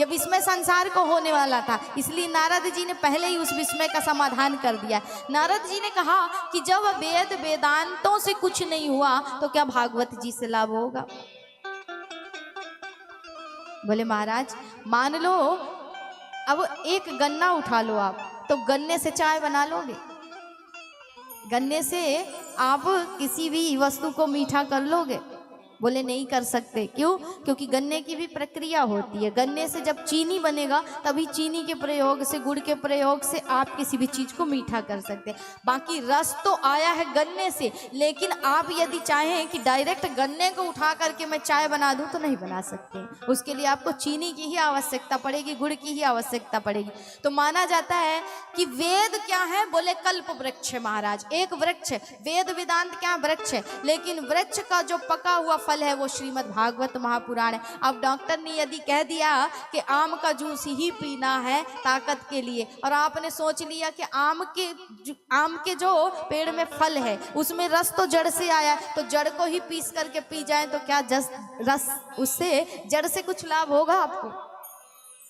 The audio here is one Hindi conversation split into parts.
ये विस्मय संसार को होने वाला था, इसलिए नारद जी ने पहले ही उस विस्मय का समाधान कर दिया। नारद जी ने कहा कि जब वेद वेदांतों से कुछ नहीं हुआ तो क्या भागवत जी से लाभ होगा। बोले महाराज मान लो अब एक गन्ना उठा लो आप, तो गन्ने से चाय बना लोगे? गन्ने से आप किसी भी वस्तु को मीठा कर लोगे? बोले नहीं कर सकते। क्यों? क्योंकि गन्ने की भी प्रक्रिया होती है। गन्ने से जब चीनी बनेगा तभी चीनी के प्रयोग से, गुड़ के प्रयोग से आप किसी भी चीज को मीठा कर सकते हैं। बाकी रस तो आया है गन्ने से, लेकिन आप यदि चाहें कि डायरेक्ट गन्ने को उठा करके मैं चाय बना दूं तो नहीं बना सकते। उसके लिए आपको चीनी की ही आवश्यकता पड़ेगी, गुड़ की ही आवश्यकता पड़ेगी। तो माना जाता है कि वेद क्या है? बोले कल्प वृक्ष है महाराज, एक वृक्ष है। वेद वेदांत क्या वृक्ष है, लेकिन वृक्ष का जो पका हुआ फल है वो श्रीमद् भागवत महापुराण है। अब डॉक्टर ने यदि कह दिया कि आम का जूस ही पीना है ताकत के लिए, और आपने सोच लिया कि आम के जो पेड़ में फल है उसमें रस तो जड़ से आया, तो जड़ को ही पीस करके पी जाए तो क्या रस उससे जड़ से कुछ लाभ होगा आपको?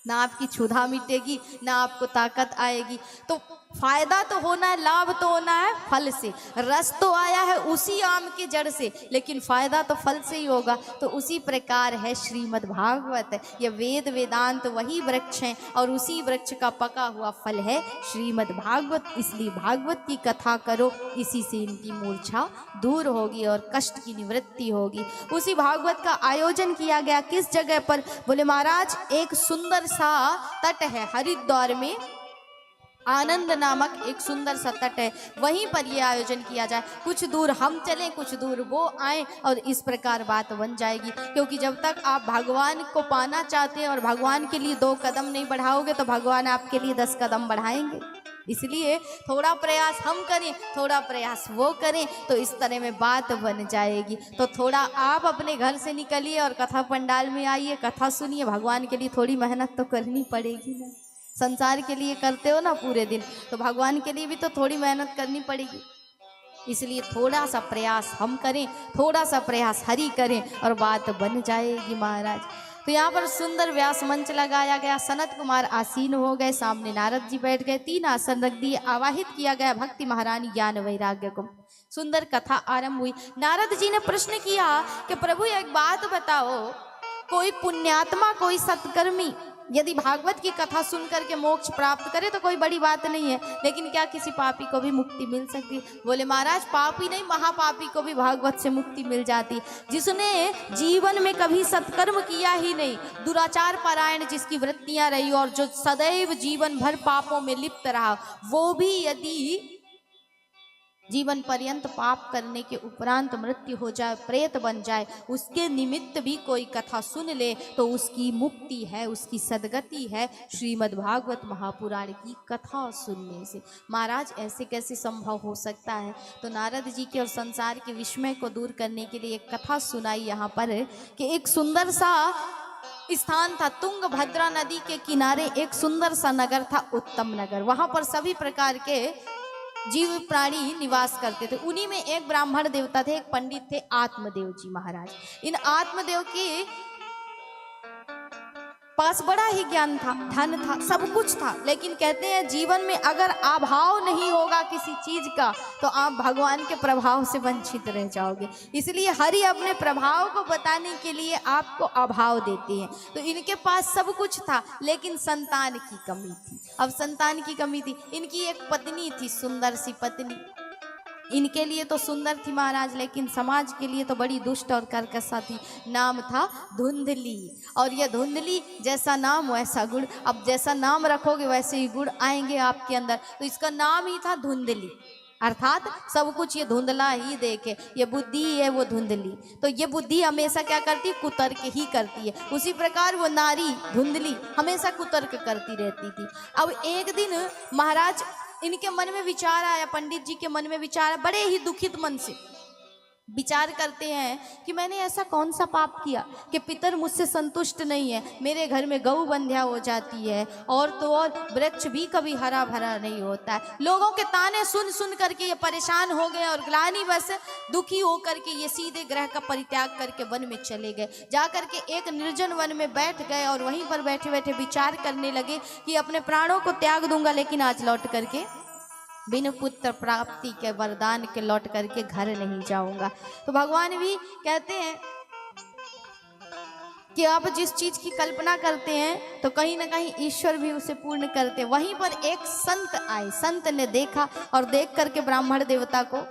ना आपकी क्षुधा मिटेगी, ना आपको ताकत आएगी। तो फायदा तो होना है, लाभ तो होना है फल से। रस तो आया है उसी आम के जड़ से, लेकिन फायदा तो फल से ही होगा। तो उसी प्रकार है श्रीमद् भागवत। ये वेद वेदांत वही वृक्ष हैं और उसी वृक्ष का पका हुआ फल है श्रीमद् भागवत। इसलिए भागवत की कथा करो, इसी से इनकी मूर्छा दूर होगी और कष्ट की निवृत्ति होगी। उसी भागवत का आयोजन किया गया किस जगह पर? बोले महाराज एक सुंदर सा तट है हरिद्वार में, आनंद नामक एक सुंदर सा तट है, वहीं पर यह आयोजन किया जाए। कुछ दूर हम चलें, कुछ दूर वो आए, और इस प्रकार बात बन जाएगी। क्योंकि जब तक आप भगवान को पाना चाहते हैं और भगवान के लिए 2 कदम नहीं बढ़ाओगे तो भगवान आपके लिए 10 कदम बढ़ाएंगे। इसलिए थोड़ा प्रयास हम करें, थोड़ा प्रयास वो करें, तो इस तरह में बात बन जाएगी। तो थोड़ा आप अपने घर से निकलिए और कथा पंडाल में आइए, कथा सुनिए। भगवान के लिए थोड़ी मेहनत तो करनी पड़ेगी ना। संसार के लिए करते हो ना पूरे दिन, तो भगवान के लिए भी तो थोड़ी मेहनत करनी पड़ेगी। इसलिए थोड़ा सा प्रयास हम करें, थोड़ा सा प्रयास हरि करें और बात बन जाएगी महाराज। तो यहाँ पर सुंदर व्यास मंच लगाया गया, सनत कुमार आसीन हो गए, सामने नारद जी बैठ गए, 3 आसन रख दिए, आवाहित किया गया भक्ति महारानी ज्ञान वैराग्य को। सुंदर कथा आरंभ हुई। नारद जी ने प्रश्न किया कि प्रभु एक बात बताओ, कोई पुण्यात्मा, कोई सत्कर्मी यदि भागवत की कथा सुन करके मोक्ष प्राप्त करे तो कोई बड़ी बात नहीं है, लेकिन क्या किसी पापी को भी मुक्ति मिल सकती है? बोले महाराज पापी नहीं, महापापी को भी भागवत से मुक्ति मिल जाती। जिसने जीवन में कभी सत्कर्म किया ही नहीं, दुराचार परायण जिसकी वृत्तियां रही और जो सदैव जीवन भर पापों में लिप्त रहा, वो भी यदि जीवन पर्यंत पाप करने के उपरांत मृत्यु हो जाए, प्रेत बन जाए, उसके निमित्त भी कोई कथा सुन ले तो उसकी मुक्ति है, उसकी सदगति है श्रीमद् भागवत महापुराण की कथा सुनने से। महाराज ऐसे कैसे संभव हो सकता है? तो नारद जी के और संसार के विस्मय को दूर करने के लिए एक कथा सुनाई यहाँ पर कि एक सुंदर सा स्थान था, तुंगभद्रा नदी के किनारे एक सुंदर सा नगर था, उत्तम नगर। वहां पर सभी प्रकार के जीव प्राणी निवास करते थे। उन्हीं में एक ब्राह्मण देवता थे, एक पंडित थे, आत्मदेव जी महाराज। इन आत्मदेव के पास बड़ा ही ज्ञान था, धन था, सब कुछ था, लेकिन कहते हैं जीवन में अगर अभाव नहीं होगा किसी चीज का तो आप भगवान के प्रभाव से वंचित रह जाओगे। इसलिए हरि अपने प्रभाव को बताने के लिए आपको अभाव देते हैं। तो इनके पास सब कुछ था, लेकिन संतान की कमी थी। अब संतान की कमी थी, इनकी एक पत्नी थी, सुंदर सी पत्नी। इनके लिए तो सुंदर थी महाराज, लेकिन समाज के लिए तो बड़ी दुष्ट और कर्कशा थी। नाम था धुंधली, और यह धुंधली जैसा नाम वैसा गुण। अब जैसा नाम रखोगे वैसे ही गुण आएंगे आपके अंदर, तो इसका नाम ही था धुंधली। अर्थात सब कुछ ये धुंधला ही देखे, ये बुद्धि है वो धुंधली। तो ये बुद्धि हमेशा क्या करती है? कुतर्क ही करती है। उसी प्रकार वो नारी धुंधली हमेशा कुतर्क करती रहती थी। अब एक दिन महाराज इनके मन में विचार आया, पंडित जी के मन में विचार, बड़े ही दुखित मन से विचार करते हैं कि मैंने ऐसा कौन सा पाप किया कि पितर मुझसे संतुष्ट नहीं है, मेरे घर में गऊ बंध्या हो जाती है, और तो और वृक्ष भी कभी हरा भरा नहीं होता है। लोगों के ताने सुन सुन करके ये परेशान हो गए और ग्लानि बस दुखी होकर के ये सीधे ग्रह का परित्याग करके वन में चले गए। जा करके एक निर्जन वन में बैठ गए और वहीं पर बैठे बैठे विचार करने लगे कि अपने प्राणों को त्याग दूंगा, लेकिन आज लौट करके बिन पुत्र प्राप्ति के वरदान के लौट करके घर नहीं जाऊंगा। तो भगवान भी कहते हैं कि आप जिस चीज की कल्पना करते हैं तो कहीं ना कहीं ईश्वर भी उसे पूर्ण करते। वहीं पर एक संत आए, संत ने देखा और देख करके ब्राह्मण देवता को,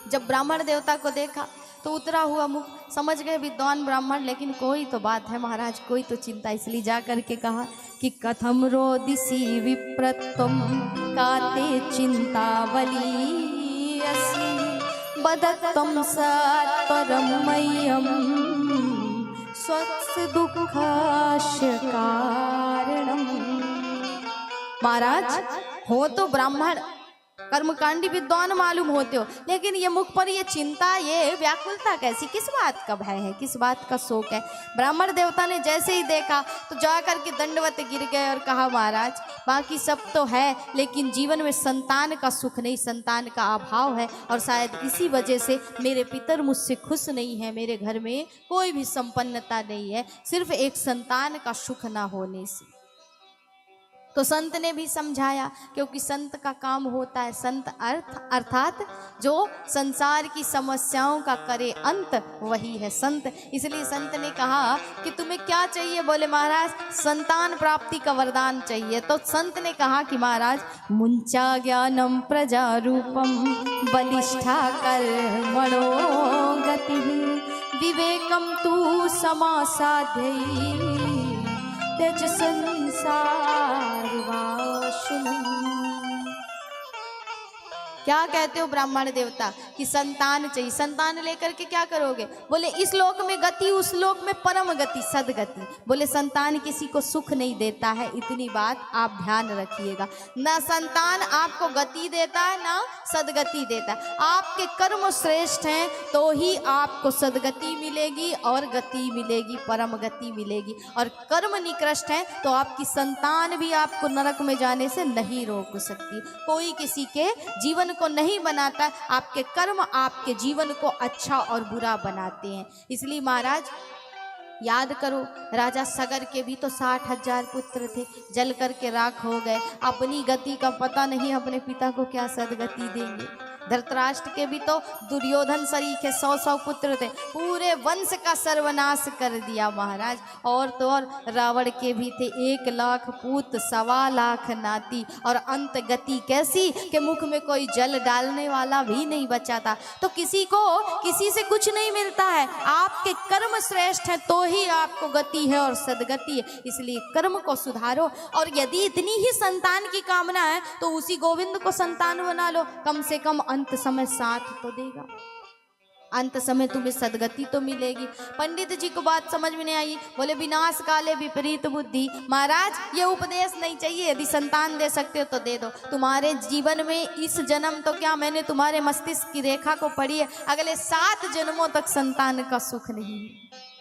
जब ब्राह्मण देवता को देखा तो उतरा हुआ मुख, समझ गए विद्वान ब्राह्मण, लेकिन कोई तो बात है महाराज, कोई तो चिंता। इसलिए जा करके कहा कि कथम रोदिसी विप्रत्वम काते चिंतावली बदत्तम सत्परम मह्यम स्वस्य दुःखास्य कारणम। महाराज हो तो ब्राह्मण, कर्मकांडी विद्वान मालूम होते हो, लेकिन ये मुख पर ये चिंता, ये व्याकुलता कैसी, किस बात का भय है, किस बात का शोक है। ब्राह्मण देवता ने जैसे ही देखा तो जा करके दंडवत गिर गए और कहा महाराज बाकी सब तो है, लेकिन जीवन में संतान का सुख नहीं, संतान का अभाव है, और शायद इसी वजह से मेरे पितर मुझसे खुश नहीं है, मेरे घर में कोई भी संपन्नता नहीं है, सिर्फ एक संतान का सुख ना होने से। तो संत ने भी समझाया, क्योंकि संत का काम होता है, संत अर्थात जो संसार की समस्याओं का करे अंत, वही है संत। इसलिए संत ने कहा कि तुम्हें क्या चाहिए? बोले महाराज संतान प्राप्ति का वरदान चाहिए। तो संत ने कहा कि महाराज मुंचा ज्ञानम प्रजा रूपम बलिष्ठा कर्मणो गति विवेकम तू समासाध्यै त्यज संसार वासनम। क्या कहते हो ब्राह्मण देवता कि संतान चाहिए, संतान लेकर के क्या करोगे? बोले इस लोक में गति, उस लोक में परम गति, सदगति। बोले संतान किसी को सुख नहीं देता है, इतनी बात आप ध्यान रखिएगा। ना संतान आपको गति देता है, ना सदगति देता है। आपके कर्म श्रेष्ठ हैं तो ही आपको सदगति मिलेगी और गति मिलेगी, परम गति मिलेगी। और कर्म निकृष्ट हैं तो आपकी संतान भी आपको नरक में जाने से नहीं रोक सकती। कोई किसी के जीवन को नहीं बनाता, आपके कर्म आपके जीवन को अच्छा और बुरा बनाते हैं। इसलिए महाराज याद करो, राजा सगर के भी तो 60,000 पुत्र थे, जल करके राख हो गए। अपनी गति का पता नहीं, अपने पिता को क्या सदगति देंगे। धृतराष्ट्र के भी तो दुर्योधन सरीखे 100 पुत्र थे, पूरे वंश का सर्वनाश कर दिया महाराज। और तो और रावण के भी थे 1 लाख पूत, 1.25 लाख नाती, और अंत गति कैसी कि मुख में कोई जल डालने वाला भी नहीं बचा था। तो किसी को किसी से कुछ नहीं मिलता है, आपके कर्म श्रेष्ठ है तो ही आपको गति है और सदगति है। इसलिए कर्म को सुधारो, और यदि इतनी ही संतान की कामना है तो उसी गोविंद को संतान बना लो, कम से कम अंत समय साथ तो देगा, अंत समय तुम्हें सदगति तो मिलेगी। पंडित जी को बात समझ में नहीं आई, बोले विनाश काले विपरीत बुद्धि। महाराज ये उपदेश नहीं चाहिए, यदि संतान दे सकते हो तो दे दो। तुम्हारे जीवन में इस जन्म तो क्या, मैंने तुम्हारे मस्तिष्क की रेखा को पढ़ी है, अगले 7 जन्मों तक संतान का सुख नहीं है।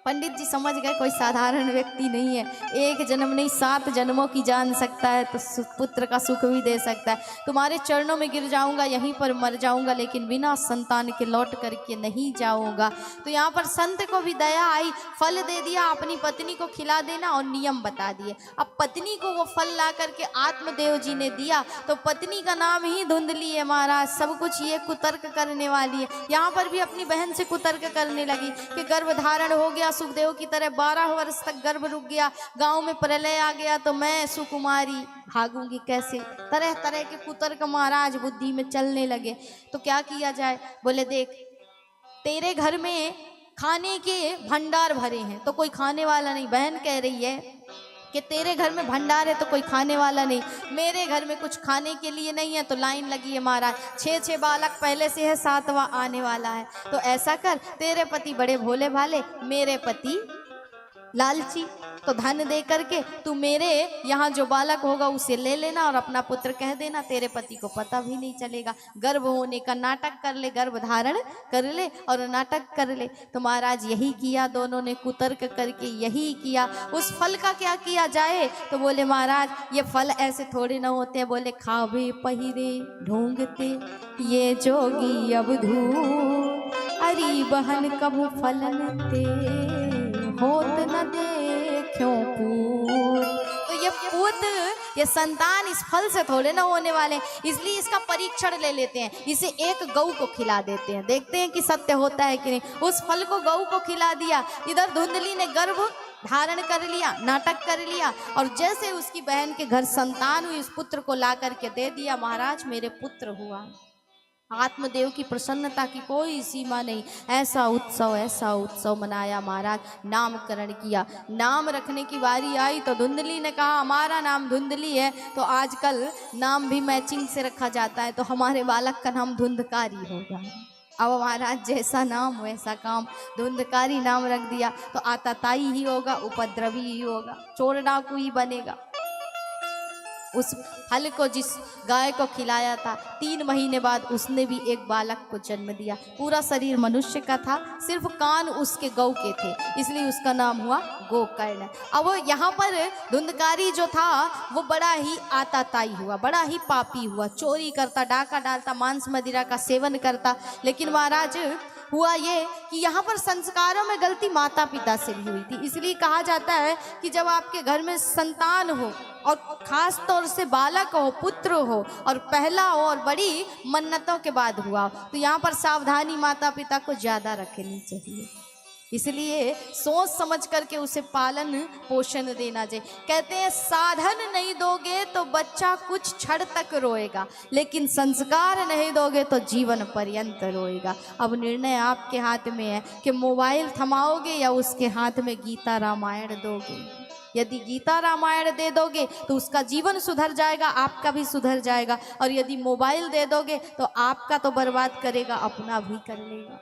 पंडित जी समझ गए कोई साधारण व्यक्ति नहीं है, 1 जन्म नहीं 7 जन्मों की जान सकता है, तो पुत्र का सुख भी दे सकता है। तुम्हारे चरणों में गिर जाऊंगा, यहीं पर मर जाऊंगा, लेकिन बिना संतान के लौट करके नहीं जाऊंगा। तो यहाँ पर संत को भी दया आई, फल दे दिया, अपनी पत्नी को खिला देना और नियम बता दिए। अब पत्नी को वो फल ला करके आत्मदेव जी ने दिया, तो पत्नी का नाम ही धुंधली है महाराज, सब कुछ ये कुतर्क करने वाली है। यहाँ पर भी अपनी बहन से कुतर्क करने लगी कि गर्भ धारण हो गया सुखदेव की तरह, 12 वर्ष तक गर्भ रुक गया, गांव में प्रलय आ गया तो मैं सुकुमारी भागूंगी कैसे। तरह तरह के कुतर्क महाराज बुद्धि में चलने लगे। तो क्या किया जाए? बोले देख, तेरे घर में खाने के भंडार भरे हैं तो कोई खाने वाला नहीं। बहन कह रही है कि तेरे घर में भंडार है तो कोई खाने वाला नहीं, मेरे घर में कुछ खाने के लिए नहीं है तो लाइन लगी है महाराज, 6 बालक पहले से है, 7वां आने वाला है। तो ऐसा कर, तेरे पति बड़े भोले भाले, मेरे पति लालची, तो धन दे करके तू मेरे यहाँ जो बालक होगा उसे ले लेना और अपना पुत्र कह देना, तेरे पति को पता भी नहीं चलेगा। गर्भ होने का नाटक कर ले, गर्भ धारण कर ले और नाटक कर ले। तो महाराज यही किया, दोनों ने कुतर्क करके यही किया। उस फल का क्या किया जाए? तो बोले महाराज ये फल ऐसे थोड़े ना होते हैं। बोले खावे पहिरे ढूंढते ये जोगी अवधूत, अरी बहन कबू फलन ते होत न देखो पूत। तो ये पूत, ये संतान इस फल से थोड़े ना होने वाले, इसलिए इसका परीक्षण ले लेते हैं। इसे एक गौ को खिला देते हैं, देखते हैं कि सत्य होता है कि नहीं। उस फल को गौ को खिला दिया। इधर धुंधली ने गर्भ धारण कर लिया, नाटक कर लिया, और जैसे उसकी बहन के घर संतान हुई उस पुत्र को ला करके दे दिया। महाराज मेरे पुत्र हुआ। आत्मदेव की प्रसन्नता की कोई सीमा नहीं। ऐसा उत्सव मनाया महाराज। नामकरण किया, नाम रखने की बारी आई तो धुंधली ने कहा हमारा नाम धुंधली है, तो आजकल नाम भी मैचिंग से रखा जाता है, तो हमारे बालक का नाम धुंधकारी होगा। अब महाराज जैसा नाम वैसा काम, धुंधकारी नाम रख दिया तो आताताई ही होगा, उपद्रवी ही होगा, चोर डाकू ही बनेगा। उस फल को जिस गाय को खिलाया था 3 महीने बाद उसने भी एक बालक को जन्म दिया। पूरा शरीर मनुष्य का था, सिर्फ कान उसके गौ के थे, इसलिए उसका नाम हुआ गोकर्ण। अब यहाँ पर धुंधकारी जो था वो बड़ा ही आताताई हुआ, बड़ा ही पापी हुआ, चोरी करता, डाका डालता, मांस मदिरा का सेवन करता। लेकिन महाराज हुआ ये कि यहाँ पर संस्कारों में गलती माता पिता से भी हुई थी। इसलिए कहा जाता है कि जब आपके घर में संतान हो और खास तौर से बालक हो, पुत्र हो, और पहला हो और बड़ी मन्नतों के बाद हुआ, तो यहाँ पर सावधानी माता पिता को ज़्यादा रखनी चाहिए। इसलिए सोच समझ करके उसे पालन पोषण देना चाहिए। कहते हैं साधन नहीं दोगे तो बच्चा कुछ क्षण तक रोएगा, लेकिन संस्कार नहीं दोगे तो जीवन पर्यंत रोएगा। अब निर्णय आपके हाथ में है कि मोबाइल थमाओगे या उसके हाथ में गीता रामायण दोगे। यदि गीता रामायण दे दोगे तो उसका जीवन सुधर जाएगा, आपका भी सुधर जाएगा, और यदि मोबाइल दे दोगे तो आपका तो बर्बाद करेगा, अपना भी कर लेगा।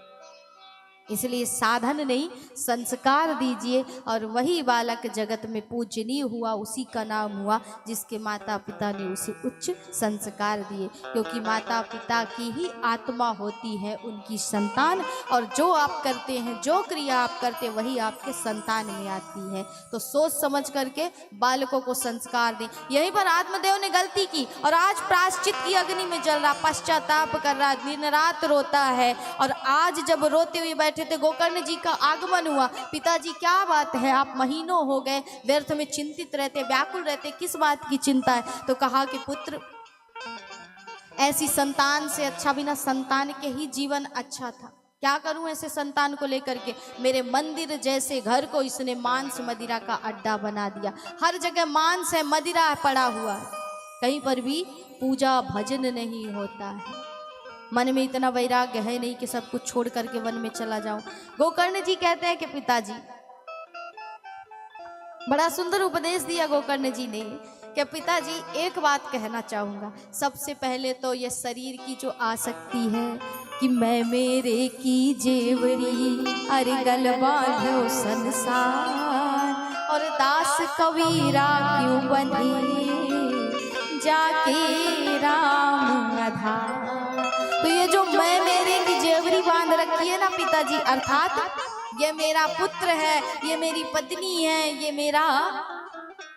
इसलिए साधन नहीं संस्कार दीजिए, और वही बालक जगत में पूजनीय हुआ, उसी का नाम हुआ जिसके माता पिता ने उसे उच्च संस्कार दिए। क्योंकि माता पिता की ही आत्मा होती है उनकी संतान, और जो आप करते हैं, जो क्रिया आप करते हैं, वही आपके संतान में आती है। तो सोच समझ करके बालकों को संस्कार दें। यहीं पर आत्मदेव ने गलती की और आज प्रायश्चित की अग्नि में जल रहा, पश्चाताप कर रहा, दिन रात रोता है। और आज जब रोते हुए बैठे थे, गोकर्ण जी का आगमन हुआ। पिताजी क्या बात है, आप महीनों हो गए व्यर्थ में चिंतित रहते, व्याकुल रहते, किस बात की चिंता है? तो कहा कि पुत्र, ऐसी संतान से अच्छा बिना संतान के ही जीवन अच्छा था। क्या करूं ऐसे संतान को लेकर के? मेरे मंदिर जैसे घर को इसने मांस मदिरा का अड्डा बना दिया। हर जगह मांस है, मदिरा पड़ा हुआ है, कहीं पर भी पूजा भजन नहीं होता है। मन में इतना वैराग्य है नहीं कि सब कुछ छोड़ करके वन में चला जाऊं। गोकर्ण जी कहते हैं कि पिताजी, बड़ा सुंदर उपदेश दिया गोकर्ण जी ने कि पिताजी एक बात कहना चाहूँगा। सबसे पहले तो ये शरीर की जो आसक्ति है कि मैं मेरे की जेवरी, अरे गल बांधो संसार, और दास कबीरा क्यों बने जाके राम आधार। तो ये जो मैं मेरे की जेवरी बांध रखी है ना पिताजी, अर्थात ये मेरा पुत्र है, ये मेरी पत्नी है, ये मेरा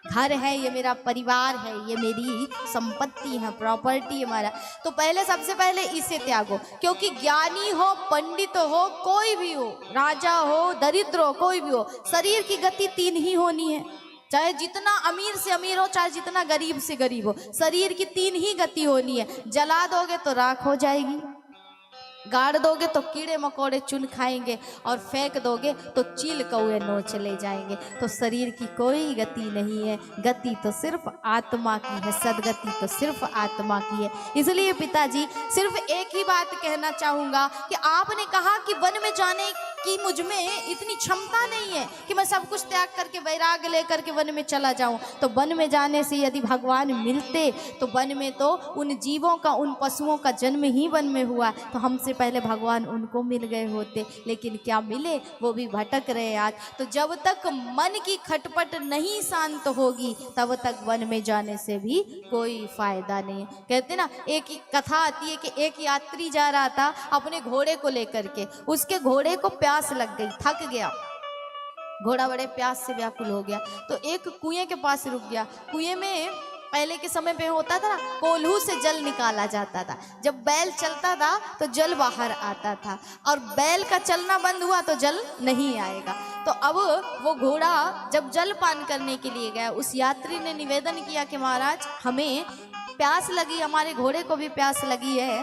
घर है, ये मेरा परिवार है, ये मेरी संपत्ति है, प्रॉपर्टी है हमारा। तो पहले सबसे पहले इसे त्यागो। क्योंकि ज्ञानी हो, पंडित हो, कोई भी हो, राजा हो, दरिद्र हो, कोई भी हो, शरीर की गति 3 ही होनी है। चाहे जितना अमीर से अमीर हो, चाहे जितना गरीब से गरीब हो, शरीर की 3 ही गति होनी है। जला दोगे तो राख हो जाएगी, गाड़ दोगे तो कीड़े मकोड़े चुन खाएंगे, और फेंक दोगे तो चील कौए नोच ले जाएंगे। तो शरीर की कोई गति नहीं है, गति तो सिर्फ आत्मा की है, सदगति तो सिर्फ आत्मा की है। इसलिए पिताजी सिर्फ एक ही बात कहना चाहूँगा कि आपने कहा कि वन में जाने कि मुझ में इतनी क्षमता नहीं है कि मैं सब कुछ त्याग करके वैराग्य लेकर के वन में चला जाऊं। तो वन में जाने से यदि भगवान मिलते तो वन में तो उन जीवों का, उन पशुओं का जन्म ही वन में हुआ, तो हमसे पहले भगवान उनको मिल गए होते, लेकिन क्या मिले, वो भी भटक रहे आज। तो जब तक मन की खटपट नहीं शांत होगी तब तक वन में जाने से भी कोई फायदा नहीं है। कहते ना, एक कथा आती है कि एक यात्री जा रहा था अपने घोड़े को लेकर के, उसके घोड़े को प्यास लग गई, थक गया, घोड़ा बड़े प्यास से व्याकुल हो गया, तो एक कुएं के पास रुक गया। कुएं में पहले के समय पे होता था ना, कोल्हू से जल निकाला जाता था। जब बैल चलता था तो जल बाहर आता था, और बैल का चलना बंद हुआ तो जल नहीं आएगा। तो अब वो घोड़ा जब जल पान करने के लिए गया, उस यात्री ने निवेदन किया कि महाराज हमें प्यास लगी, हमारे घोड़े को भी प्यास लगी है,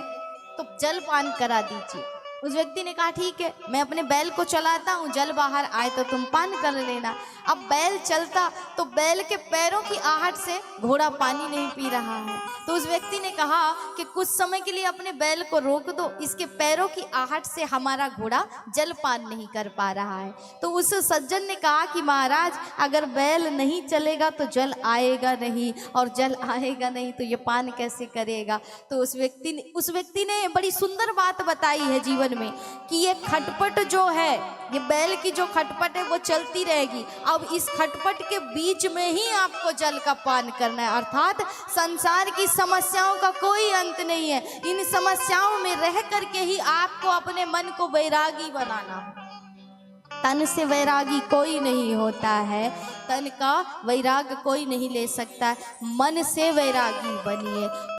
तो जल पान करा दीजिए। उस व्यक्ति ने कहा ठीक है, मैं अपने बैल को चलाता हूँ, जल बाहर आए तो तुम पान कर लेना। अब बैल चलता तो बैल के पैरों की आहट से घोड़ा पानी नहीं पी रहा है। तो उस व्यक्ति ने कहा कि कुछ समय के लिए अपने बैल को रोक दो, इसके पैरों की आहट से हमारा घोड़ा जल पान नहीं कर पा रहा है। तो उस सज्जन ने कहा कि महाराज अगर बैल नहीं चलेगा तो जल आएगा नहीं, और जल आएगा नहीं तो ये पान कैसे करेगा। तो उस व्यक्ति ने बड़ी सुंदर बात बताई है जीवन में कि ये खटपट जो है, ये बैल की जो खटपट है वो चलती रहेगी। अब इस खटपट के बीच में ही आपको जल का पान करना है, अर्थात संसार की समस्याओं का कोई अंत नहीं है। इन समस्याओं में रह करके ही आपको अपने मन को वैरागी बनाना है। तन से वैरागी कोई नहीं होता है, तन का वैराग कोई नहीं ले सकता, मन से वैरागी बनिए।